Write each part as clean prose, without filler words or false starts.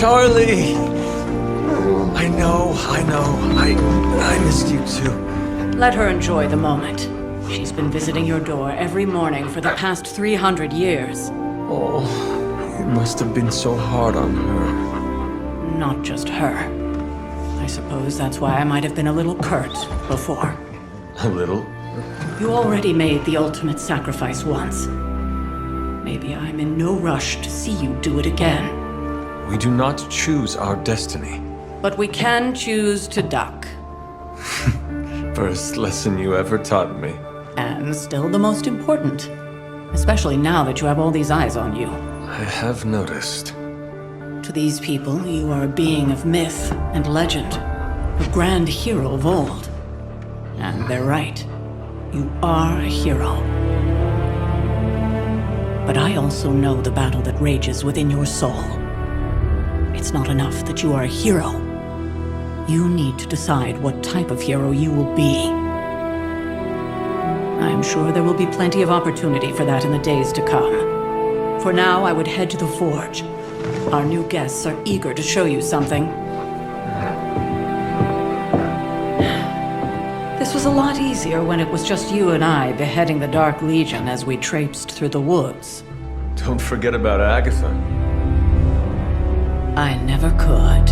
Charlie! I know. I missed you too. Let her enjoy the moment. She's been visiting your door every morning for the past 300 years. Oh, it must have been so hard on her. Not just her. I suppose that's why I might have been a little curt before. A little? You already made the ultimate sacrifice once. Maybe I'm in no rush to see you do it again. We do not choose our destiny. But we can choose to duck. First lesson you ever taught me. And still the most important. Especially now that you have all these eyes on you. I have noticed. To these people, you are a being of myth and legend. A grand hero of old. And they're right. You are a hero. But I also know the battle that rages within your soul. It's not enough that you are a hero. You need to decide what type of hero you will be. I'm sure there will be plenty of opportunity for that in the days to come. For now, I would head to the Forge. Our new guests are eager to show you something. This was a lot easier when it was just you and I beheading the Dark Legion as we traipsed through the woods. Don't forget about Agatha. I never could.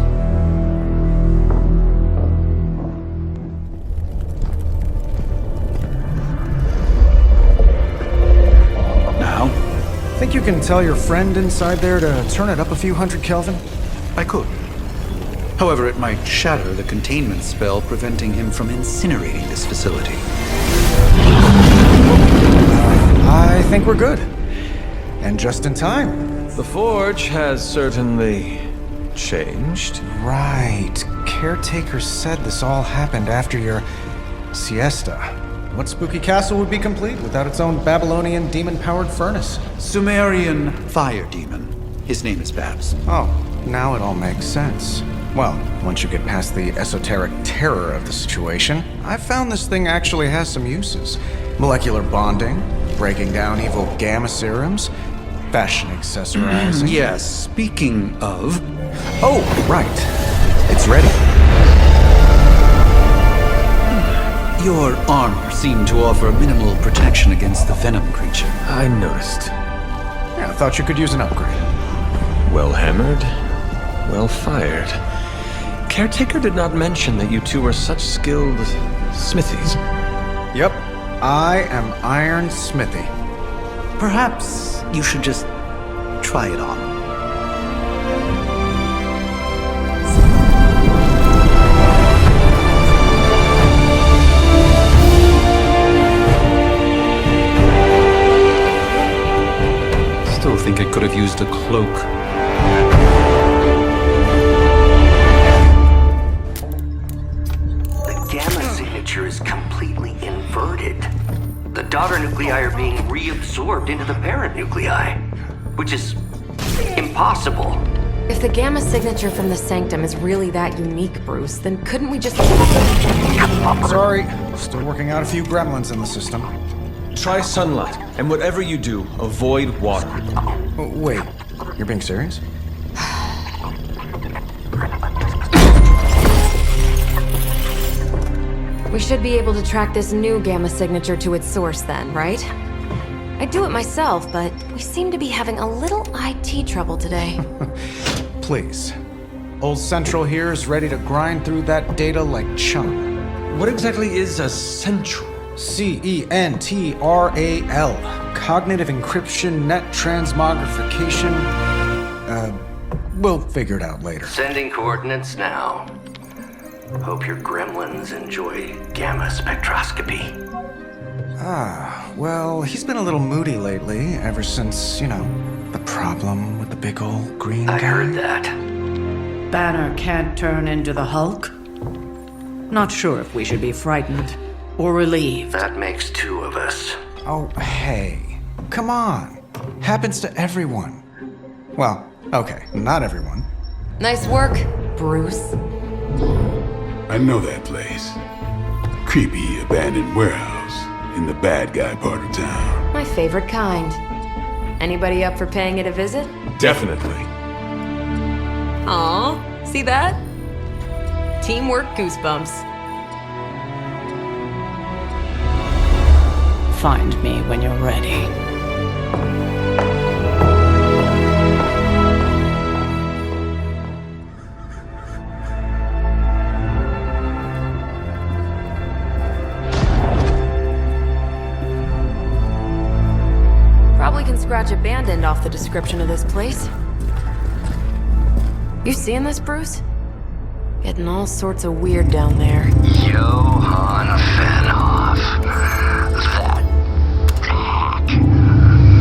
Now? Think you can tell your friend inside there to turn it up a few hundred Kelvin? I could. However, it might shatter the containment spell preventing him from incinerating this facility. I think we're good. And just in time. The Forge has certainly changed. Right. Caretaker said this all happened after your siesta. What spooky castle would be complete without its own Babylonian demon-powered furnace? Sumerian fire demon. His name is Babs. Oh, now it all makes sense. Well, once you get past the esoteric terror of the situation, I've found this thing actually has some uses. Molecular bonding, breaking down evil gamma serums, fashion accessorizing. Yes, speaking of... Oh, right. It's ready. Your armor seemed to offer minimal protection against the venom creature. I noticed. Yeah, I thought you could use an upgrade. Well hammered, well fired. Caretaker did not mention that you two were such skilled smithies. Yep, I am Iron Smithy. Perhaps you should just try it on. Still think I could have used a cloak. Is completely inverted. The daughter nuclei are being reabsorbed into the parent nuclei, which is impossible. If the gamma signature from the Sanctum is really that unique, Bruce, then couldn't we just... Sorry, still working out a few gremlins in the system. Try sunlight, and whatever you do, avoid water. Oh, wait, you're being serious? We should be able to track this new gamma signature to its source then, right? I'd do it myself, but we seem to be having a little IT trouble today. Please. Old Central here is ready to grind through that data like chum. What exactly is a central? CENTRAL. Cognitive Encryption Net Transmogrification. We'll figure it out later. Sending coordinates now. Hope your gremlins enjoy gamma spectroscopy. Well, he's been a little moody lately, ever since, the problem with the big old green guy. I heard that. Banner can't turn into the Hulk? Not sure if we should be frightened or relieved. That makes two of us. Oh, hey. Come on. Happens to everyone. Well, okay, not everyone. Nice work, Bruce. I know that place. Creepy abandoned warehouse in the bad guy part of town. My favorite kind. Anybody up for paying it a visit? Definitely. Aw, see that? Teamwork goosebumps. Find me when you're ready. Probably can scratch a band end off the description of this place. You seeing this, Bruce? Getting all sorts of weird down there. Johann Fenhoff. That hack.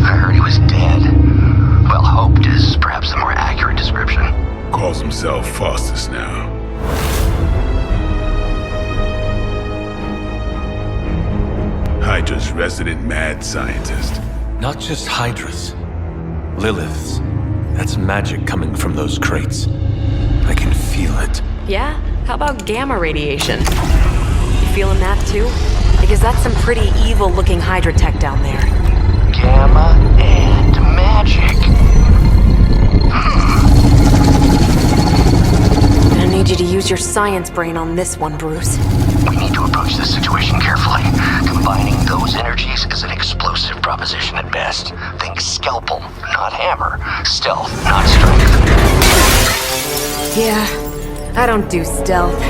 I heard he was dead. Well, hoped is perhaps the more accurate description. Calls himself Faustus now. Hydra's resident mad scientist. Not just Hydra's. Lilith's. That's magic coming from those crates. I can feel it. Yeah? How about gamma radiation? You feeling that too? Because that's some pretty evil-looking Hydra tech down there. Gamma and magic. I need you to use your science brain on this one, Bruce. We need to approach this situation carefully. Combining those energies is an explosive proposition at best. Think scalpel, not hammer. Stealth, not strength. Yeah, I don't do stealth.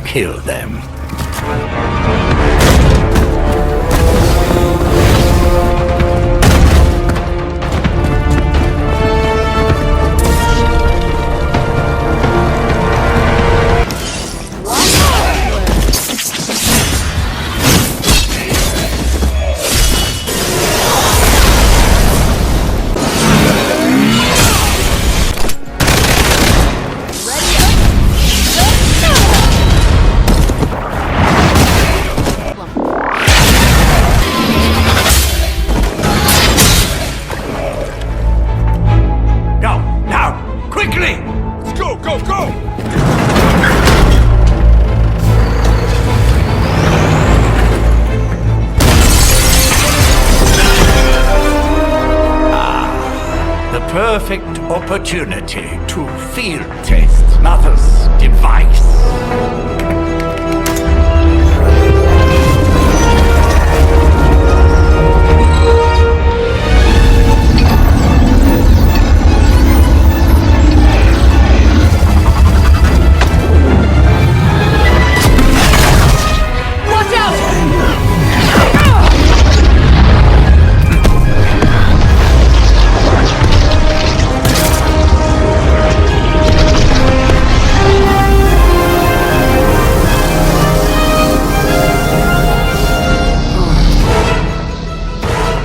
Kill them. Perfect opportunity to field test Mother's device.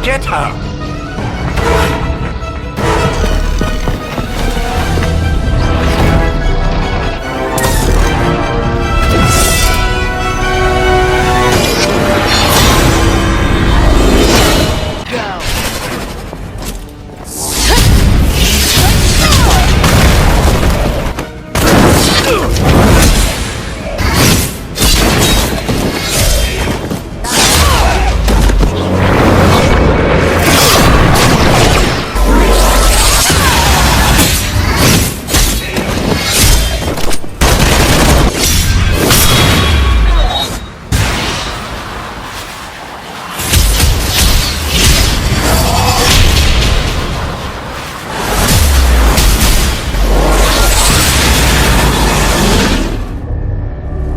Get her!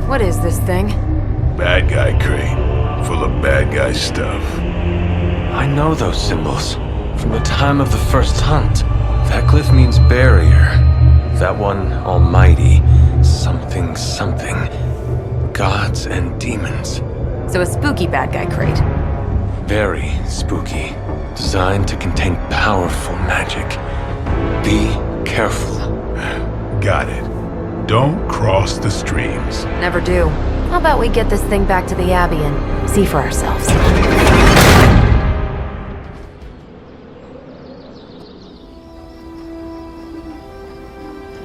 What is this thing? Bad guy crate. Full of bad guy stuff. I know those symbols. From the time of the first hunt. That glyph means barrier. That one, almighty. Something, something. Gods and demons. So a spooky bad guy crate. Very spooky. Designed to contain powerful magic. Be careful. Got it. Don't cross the streams. Never do. How about we get this thing back to the Abbey and see for ourselves?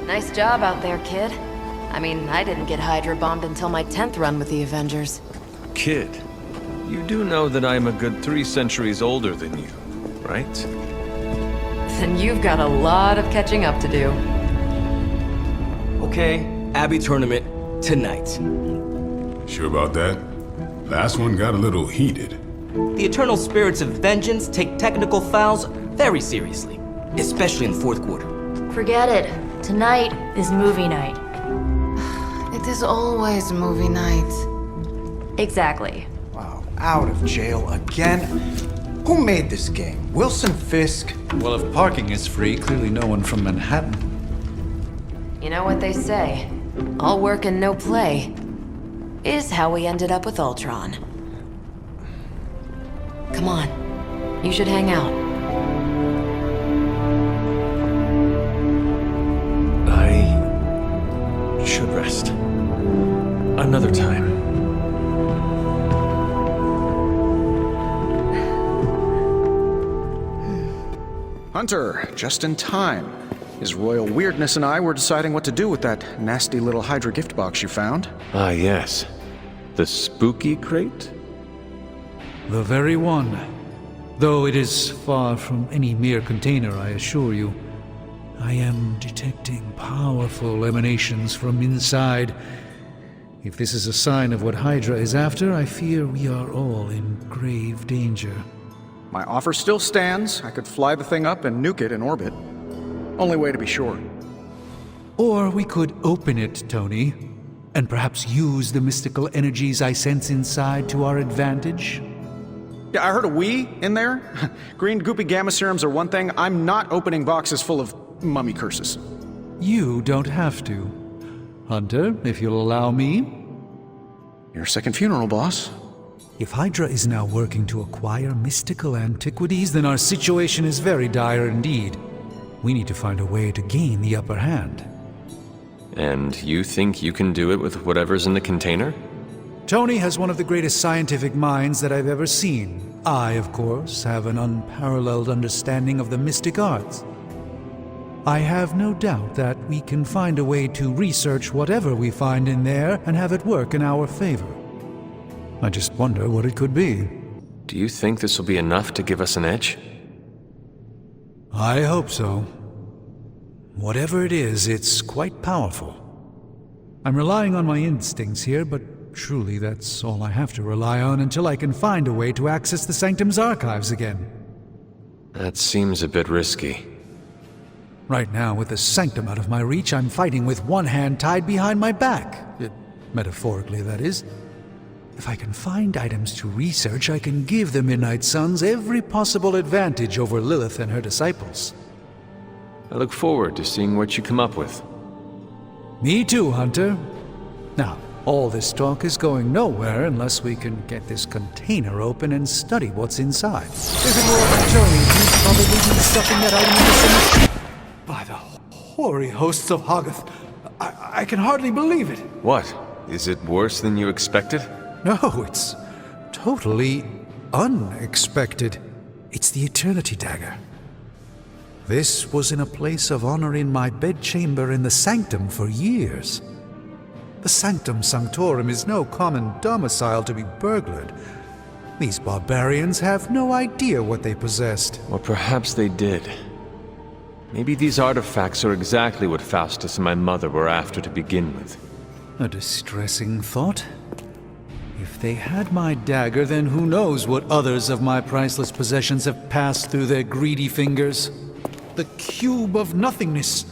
Nice job out there, kid. I mean, I didn't get Hydra bombed until my 10th run with the Avengers. Kid, you do know that I'm a good 3 centuries older than you, right? Then you've got a lot of catching up to do. Okay, Abbey tournament tonight. Sure about that? Last one got a little heated. The Eternal Spirits of Vengeance take technical fouls very seriously, especially in the fourth quarter. Forget it. Tonight is movie night. It is always movie night. Exactly. Wow, out of jail again? Who made this game? Wilson Fisk? Well, if parking is free, clearly no one from Manhattan. You know what they say? All work and no play is how we ended up with Ultron. Come on. You should hang out. I should rest. Another time. Hunter, just in time. His royal weirdness and I were deciding what to do with that nasty little Hydra gift box you found. Ah, yes. The spooky crate? The very one. Though it is far from any mere container, I assure you. I am detecting powerful emanations from inside. If this is a sign of what Hydra is after, I fear we are all in grave danger. My offer still stands. I could fly the thing up and nuke it in orbit. Only way to be sure. Or we could open it, Tony, and perhaps use the mystical energies I sense inside to our advantage. Yeah, I heard a we in there. Green goopy gamma serums are one thing. I'm not opening boxes full of mummy curses. You don't have to. Hunter, if you'll allow me. Your second funeral, boss. If Hydra is now working to acquire mystical antiquities, then our situation is very dire indeed. We need to find a way to gain the upper hand. And you think you can do it with whatever's in the container? Tony has one of the greatest scientific minds that I've ever seen. I, of course, have an unparalleled understanding of the mystic arts. I have no doubt that we can find a way to research whatever we find in there and have it work in our favor. I just wonder what it could be. Do you think this will be enough to give us an edge? I hope so. Whatever it is, it's quite powerful. I'm relying on my instincts here, but truly that's all I have to rely on until I can find a way to access the Sanctum's archives again. That seems a bit risky. Right now, with the Sanctum out of my reach, I'm fighting with one hand tied behind my back. Metaphorically, that is. If I can find items to research, I can give the Midnight Suns every possible advantage over Lilith and her disciples. I look forward to seeing what you come up with. Me too, Hunter. Now, all this talk is going nowhere unless we can get this container open and study what's inside. If it were up to Tony, he'd probably be stuffing that item into some... By the hoary hosts of Hoggoth, I can hardly believe it. What? Is it worse than you expected? No, it's totally unexpected. It's the Eternity Dagger. This was in a place of honor in my bedchamber in the Sanctum for years. The Sanctum Sanctorum is no common domicile to be burglared. These barbarians have no idea what they possessed. Or perhaps they did. Maybe these artifacts are exactly what Faustus and my mother were after to begin with. A distressing thought. If they had my dagger, then who knows what others of my priceless possessions have passed through their greedy fingers. The Cube of Nothingness.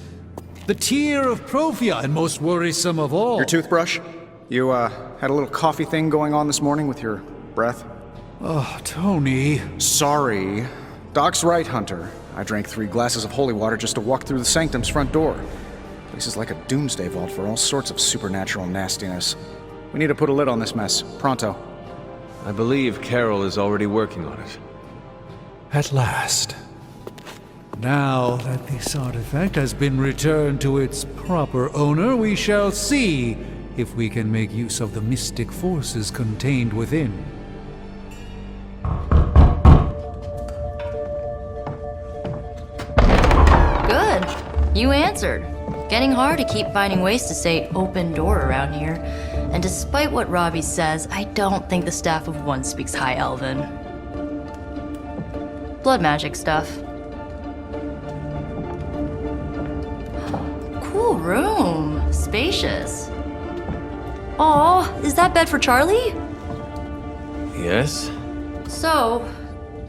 The Tear of Profia, and most worrisome of all... Your toothbrush? You, had a little coffee thing going on this morning with your breath? Oh, Tony... Sorry. Doc's right, Hunter. I drank 3 glasses of holy water just to walk through the Sanctum's front door. This is like a doomsday vault for all sorts of supernatural nastiness. We need to put a lid on this mess. Pronto. I believe Carol is already working on it. At last. Now that this artifact has been returned to its proper owner, we shall see if we can make use of the mystic forces contained within. Good. You answered. Getting hard to keep finding ways to say open door around here. And despite what Robbie says, I don't think the Staff of One speaks High Elven. Blood magic stuff. Cool room. Spacious. Aw, is that bed for Charlie? Yes? So,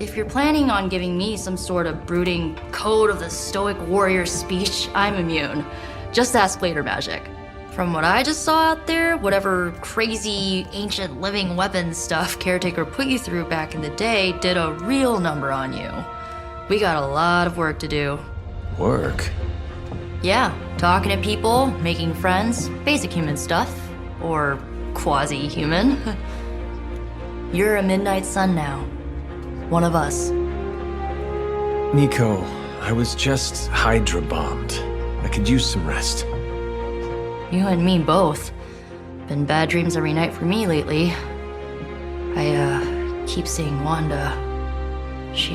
if you're planning on giving me some sort of brooding code of the stoic warrior speech, I'm immune. Just ask later, Magic. From what I just saw out there, whatever crazy ancient living weapons stuff Caretaker put you through back in the day did a real number on you. We got a lot of work to do. Work? Yeah, talking to people, making friends, basic human stuff. Or quasi-human. You're a Midnight Sun now. One of us. Nico, I was just Hydra bombed. I could use some rest. You and me both. Been bad dreams every night for me lately. I keep seeing Wanda. She...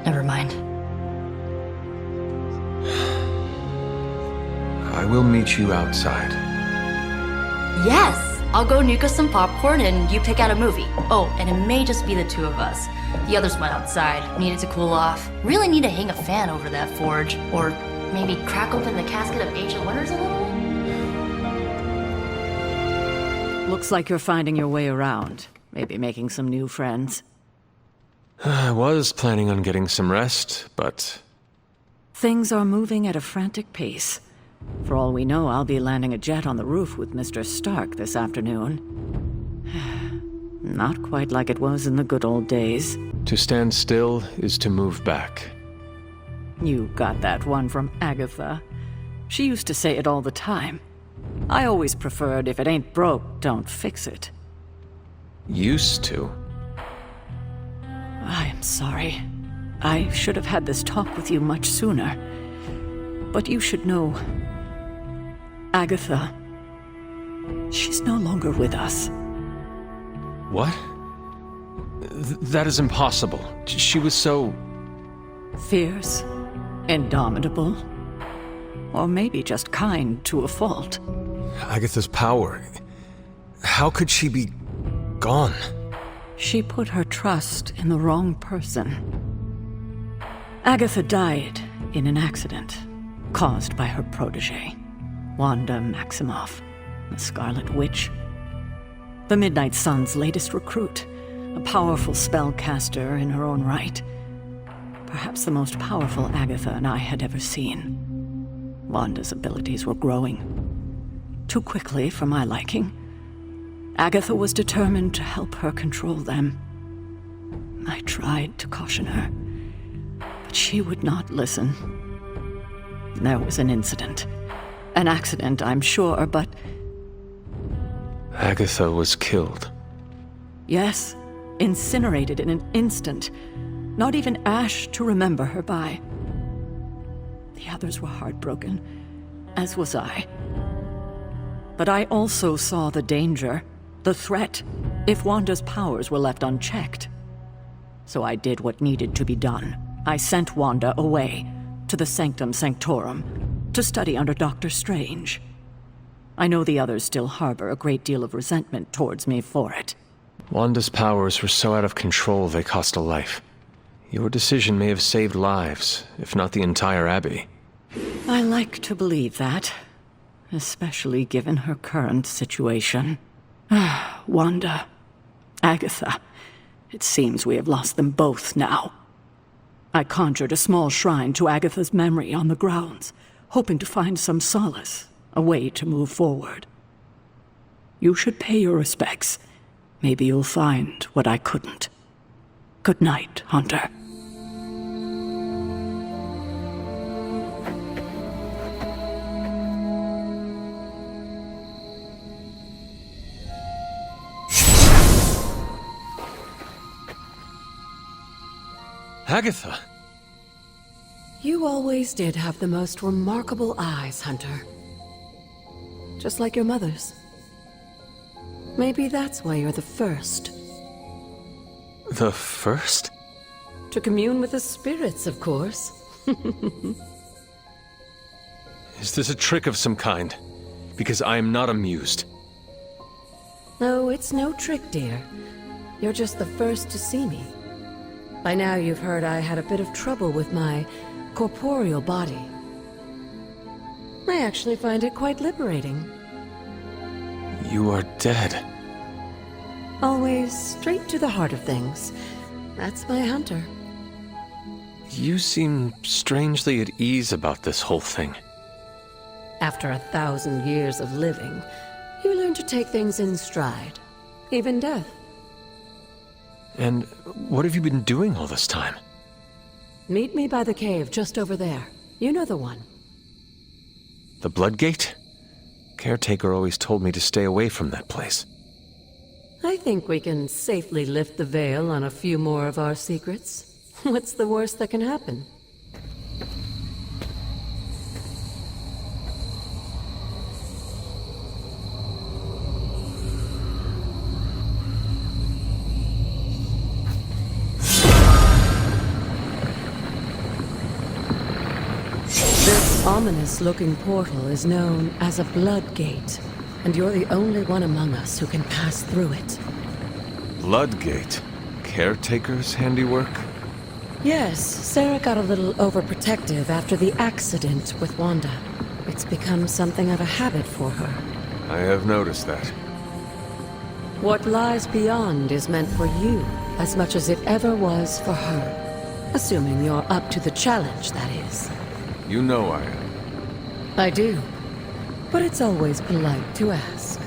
Never mind. I will meet you outside. Yes! I'll go nuke us some popcorn and you pick out a movie. Oh, and it may just be the two of us. The others went outside, needed to cool off. Really need to hang a fan over that forge. Or maybe crack open the casket of Ancient Wonders a little? Looks like you're finding your way around. Maybe making some new friends. I was planning on getting some rest, but... Things are moving at a frantic pace. For all we know, I'll be landing a jet on the roof with Mr. Stark this afternoon. Not quite like it was in the good old days. To stand still is to move back. You got that one from Agatha. She used to say it all the time. I always preferred if it ain't broke, don't fix it. Used to? I am sorry. I should have had this talk with you much sooner. But you should know... Agatha... She's no longer with us. What? That is impossible. She was so... Fierce, indomitable, or maybe just kind to a fault. Agatha's power... How could she be... gone? She put her trust in the wrong person. Agatha died in an accident caused by her protege, Wanda Maximoff, the Scarlet Witch. The Midnight Sun's latest recruit, a powerful spellcaster in her own right. Perhaps the most powerful Agatha and I had ever seen. Wanda's abilities were growing. Too quickly for my liking. Agatha was determined to help her control them. I tried to caution her, but she would not listen. There was an incident. An accident, I'm sure, but... Agatha was killed. Yes, incinerated in an instant. Not even ash to remember her by. The others were heartbroken, as was I. But I also saw the danger, the threat, if Wanda's powers were left unchecked. So I did what needed to be done. I sent Wanda away, to the Sanctum Sanctorum, to study under Doctor Strange. I know the others still harbor a great deal of resentment towards me for it. Wanda's powers were so out of control they cost a life. Your decision may have saved lives, if not the entire Abbey. I like to believe that, especially given her current situation. Wanda, Agatha, it seems we have lost them both now. I conjured a small shrine to Agatha's memory on the grounds, hoping to find some solace, a way to move forward. You should pay your respects. Maybe you'll find what I couldn't. Good night, Hunter. Agatha! You always did have the most remarkable eyes, Hunter. Just like your mother's. Maybe that's why you're the first. The first? To commune with the spirits, of course. Is this a trick of some kind? Because I am not amused. No, it's no trick, dear. You're just the first to see me. By now you've heard I had a bit of trouble with my corporeal body. I actually find it quite liberating. You are dead. Always straight to the heart of things. That's my Hunter. You seem strangely at ease about this whole thing. After 1,000 years of living, you learn to take things in stride. Even death. And what have you been doing all this time? Meet me by the cave just over there. You know the one. The Bloodgate? Caretaker always told me to stay away from that place. I think we can safely lift the veil on a few more of our secrets. What's the worst that can happen? This ominous-looking portal is known as a Bloodgate, and you're the only one among us who can pass through it. Bloodgate? Caretaker's handiwork? Yes, Sarah got a little overprotective after the accident with Wanda. It's become something of a habit for her. I have noticed that. What lies beyond is meant for you as much as it ever was for her. Assuming you're up to the challenge, that is. You know I am. I do. But it's always polite to ask.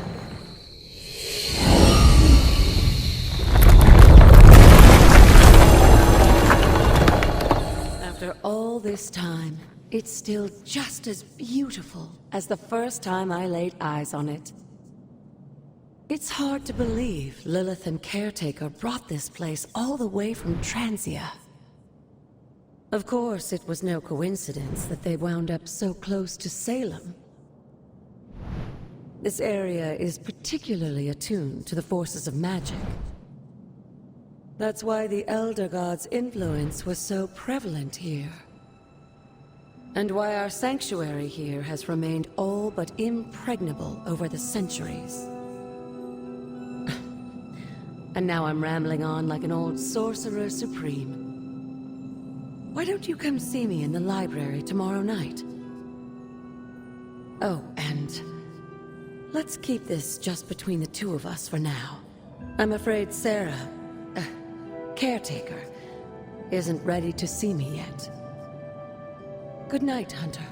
After all this time, it's still just as beautiful as the first time I laid eyes on it. It's hard to believe Lilith and Caretaker brought this place all the way from Transia. Of course, it was no coincidence that they wound up so close to Salem. This area is particularly attuned to the forces of magic. That's why the Elder God's influence was so prevalent here. And why our sanctuary here has remained all but impregnable over the centuries. And now I'm rambling on like an old sorcerer supreme. Why don't you come see me in the library tomorrow night? Oh, and let's keep this just between the two of us for now. I'm afraid Sarah, Caretaker, isn't ready to see me yet. Good night, Hunter.